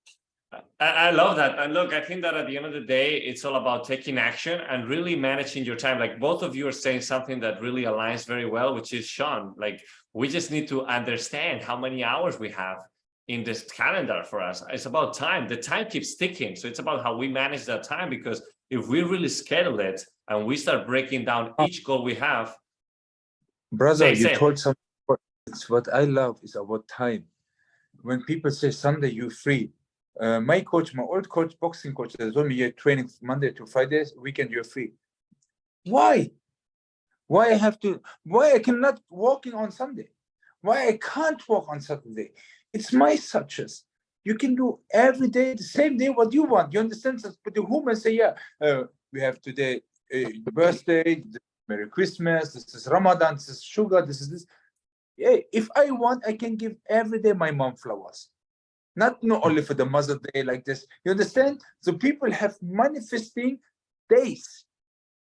I love that. And look, I think that at the end of the day, it's all about taking action and really managing your time. Like both of you are saying something that really aligns very well, which is, Sean, like we just need to understand how many hours we have in this calendar for us. It's about time. The time keeps ticking. So it's about how we manage that time, because if we really schedule it and we start breaking down each goal we have. Brother, you told something. It's what I love is about time. When people say Sunday you're free, my old coach, boxing coach, told me you're training Monday to Fridays, weekend you're free. Why? Why I cannot walking on Sunday? Why I can't walk on Saturday? It's my success. You can do every day, the same day, what you want. You understand? But the woman say, yeah, we have today birthday, Merry Christmas, this is Ramadan, this is sugar, this is this. Yeah, if I want, I can give every day my mom flowers. Not only for the Mother's Day like this. You understand? So people have manifesting days.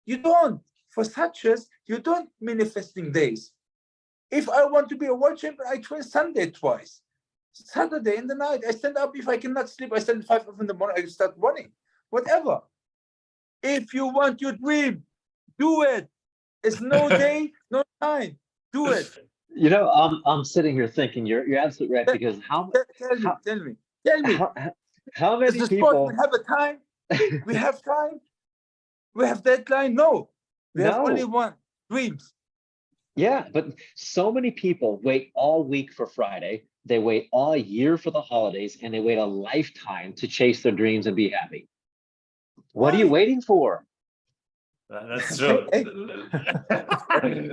You don't. For such as you don't manifesting days. If I want to be a world champion, I train Sunday twice. Saturday in the night, I stand up. If I cannot sleep, I stand 5 in the morning, I start running. Whatever. If you want your dream, do it. It's no day, no time. Do it. You know, I'm sitting here thinking you're absolutely right, because Tell me. how Is many the sport we people have a time? We have time? We have deadline? No. We have only no. one. Dreams. Yeah, but so many people wait all week for Friday, they wait all year for the holidays, and they wait a lifetime to chase their dreams and be happy. What are you Why? waiting for? That's true. Hey,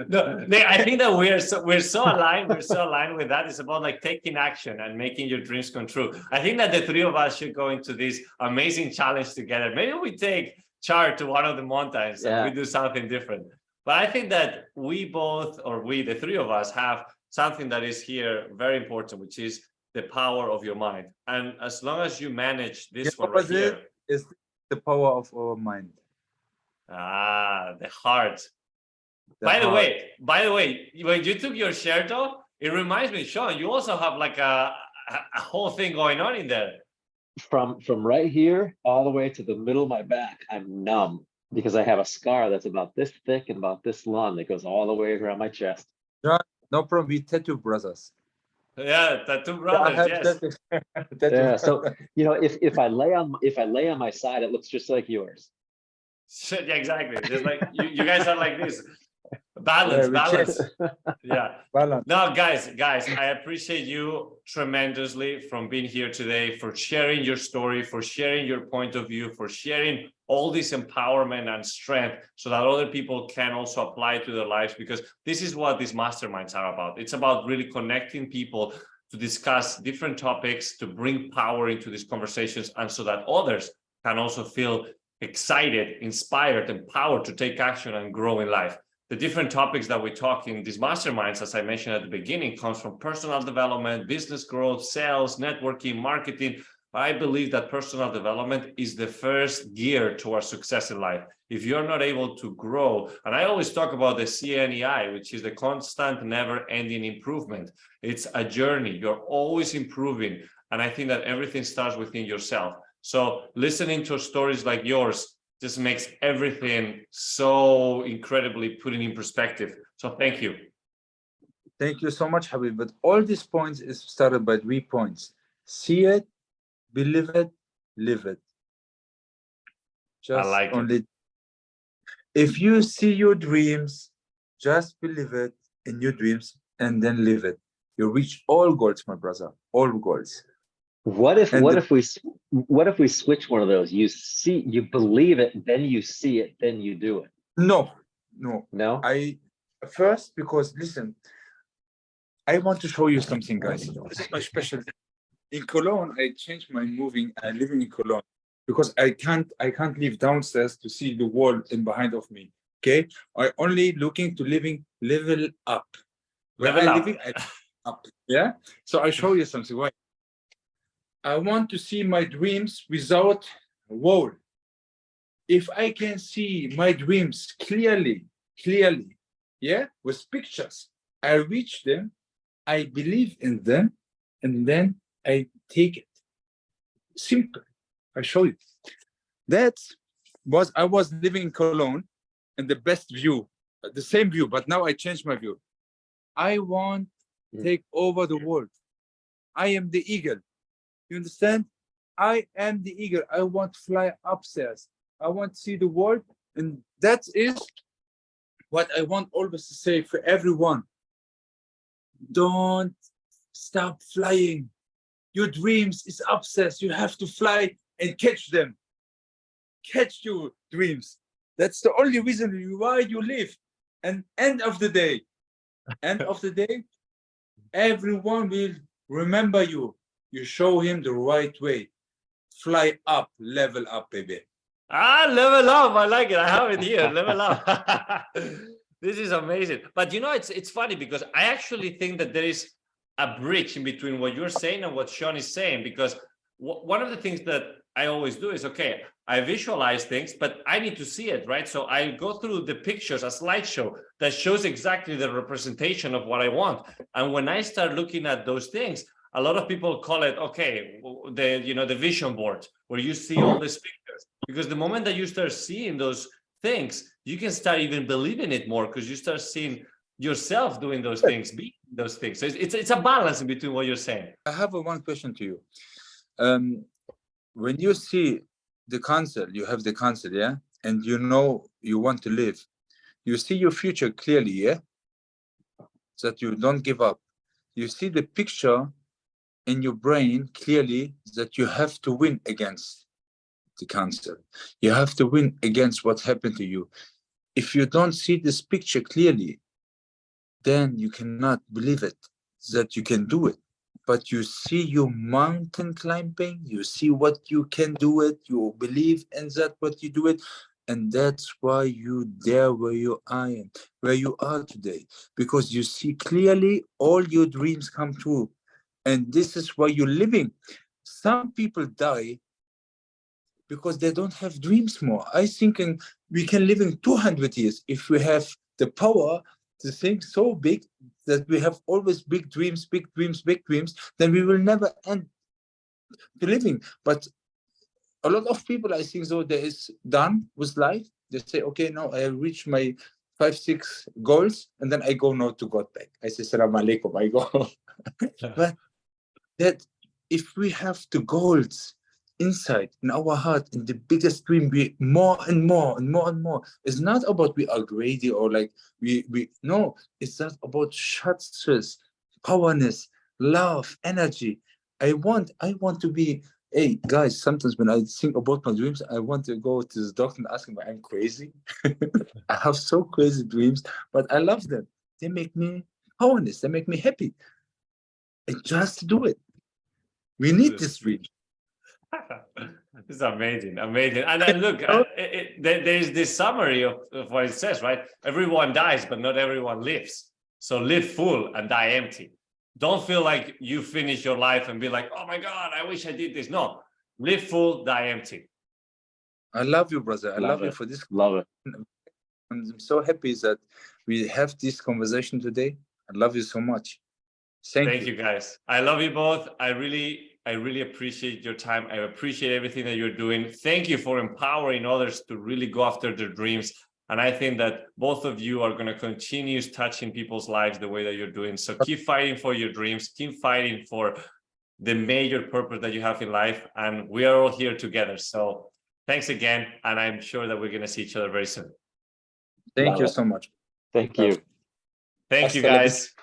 No, Nick, I think that we're so aligned. We're so aligned with that. It's about like taking action and making your dreams come true. I think that the three of us should go into this amazing challenge together. Maybe we take Char to one of the mountains and we do something different. But I think that we both, or we, the three of us, have something that is here very important, which is the power of your mind. And as long as you manage this one right here, is the power of our mind. the heart. By the way, when you took your shirt off, it reminds me, Sean, you also have like a whole thing going on in there. From right here all the way to the middle of my back, I'm numb because I have a scar that's about this thick and about this long that goes all the way around my chest. No problem. We tattoo brothers. Yeah, tattoo brothers. Yes. Yeah. So you know, if I lay on my side, it looks just like yours. Yeah, exactly. Just like you guys are like this. Balance. Yeah. Balance. No, guys, I appreciate you tremendously from being here today, for sharing your story, for sharing your point of view, for sharing all this empowerment and strength so that other people can also apply it to their lives, because this is what these masterminds are about. It's about really connecting people to discuss different topics, to bring power into these conversations, and so that others can also feel excited, inspired, empowered to take action and grow in life. The different topics that we talk in these masterminds, as I mentioned at the beginning, comes from personal development, business growth, sales, networking, marketing. I believe that personal development is the first gear to our success in life. If you're not able to grow, and I always talk about the CNEI, which is the constant, never-ending improvement. It's a journey. You're always improving. And I think that everything starts within yourself. So listening to stories like yours just makes everything so incredibly put in perspective. So thank you. Thank you so much, Habib. But all these points is started by 3 points. See it, believe it, live it. Just I like only it. If you see your dreams, just believe it in your dreams and then live it. You reach all goals, my brother, all goals. What if we switch one of those? You believe it, then you see it, then you do it. No. No. First, because listen, I want to show you something, guys. This is my special. In Cologne, I changed my moving. I'm living in Cologne because I can't live downstairs to see the world in behind of me. Okay, I only looking to level up. Living up. Yeah. So I show you something. Why? I want to see my dreams without a wall. If I can see my dreams clearly, yeah, with pictures, I reach them, I believe in them, and then I take it. Simple. I show you. I was living in Cologne in the best view, the same view, but now I changed my view. I want to take over the world. I am the eagle. You understand? I am the eagle. I want to fly upstairs. I want to see the world. And that is what I want always to say for everyone. Don't stop flying. Your dreams is upstairs. You have to fly and catch them. Catch your dreams. That's the only reason why you live. And end of the day, everyone will remember you. You show him the right way. Fly up, level up, baby. Level up. I like it. I have it here. Level up. This is amazing. But you know, it's funny because I actually think that there is a bridge in between what you're saying and what Sean is saying, because one of the things that I always do is, okay, I visualize things, but I need to see it, right? So I go through the pictures, a slideshow that shows exactly the representation of what I want. And when I start looking at those things, a lot of people call it, okay, the vision board, where you see all these pictures. Because the moment that you start seeing those things, you can start even believing it more because you start seeing yourself doing those things, being those things. So it's a balance in between what you're saying. I have one question to you. When you see the cancer, you have the cancer, yeah, and you know you want to live. You see your future clearly, yeah, that you don't give up. You see the picture in your brain clearly that you have to win against the cancer. You have to win against what happened to you. If you don't see this picture clearly, then you cannot believe it, that you can do it. But you see your mountain climbing, you see what you can do it, you believe in that, what you do it. And that's why you there where you are today, because you see clearly all your dreams come true. And this is why you're living. Some people die because they don't have dreams more. I think we can live in 200 years if we have the power to think so big that we have always big dreams, then we will never end the living. But a lot of people, I think, so there is done with life. They say, okay, now I have reached my 5-6 goals, and then I go now to God back. I say, Salam alaikum, I go. But that if we have the goals inside in our heart, in the biggest dream, be more and more and more and more. It's not about we are greedy or like we no, it's not about stress, powerness, love, energy. I want to be, hey guys, sometimes when I think about my dreams, I want to go to the doctor and ask him I'm crazy. I have so crazy dreams, but I love them. They make me powerness, they make me happy. I just do it. We need this dream. This is amazing. And then look, there's this summary of what it says, right? Everyone dies, but not everyone lives. So live full and die empty. Don't feel like you finish your life and be like, oh my God, I wish I did this. No, live full, die empty. I love you, brother. I love you for this. Love it. I'm so happy that we have this conversation today. I love you so much. Thank you guys. I love you both. I really appreciate your time. I appreciate everything that you're doing. Thank you for empowering others to really go after their dreams. And I think that both of you are going to continue touching people's lives the way that you're doing. So keep fighting for your dreams. Keep fighting for the major purpose that you have in life. And we are all here together. So thanks again. And I'm sure that we're going to see each other very soon. Thank you so much. Thank you. Thank you, guys.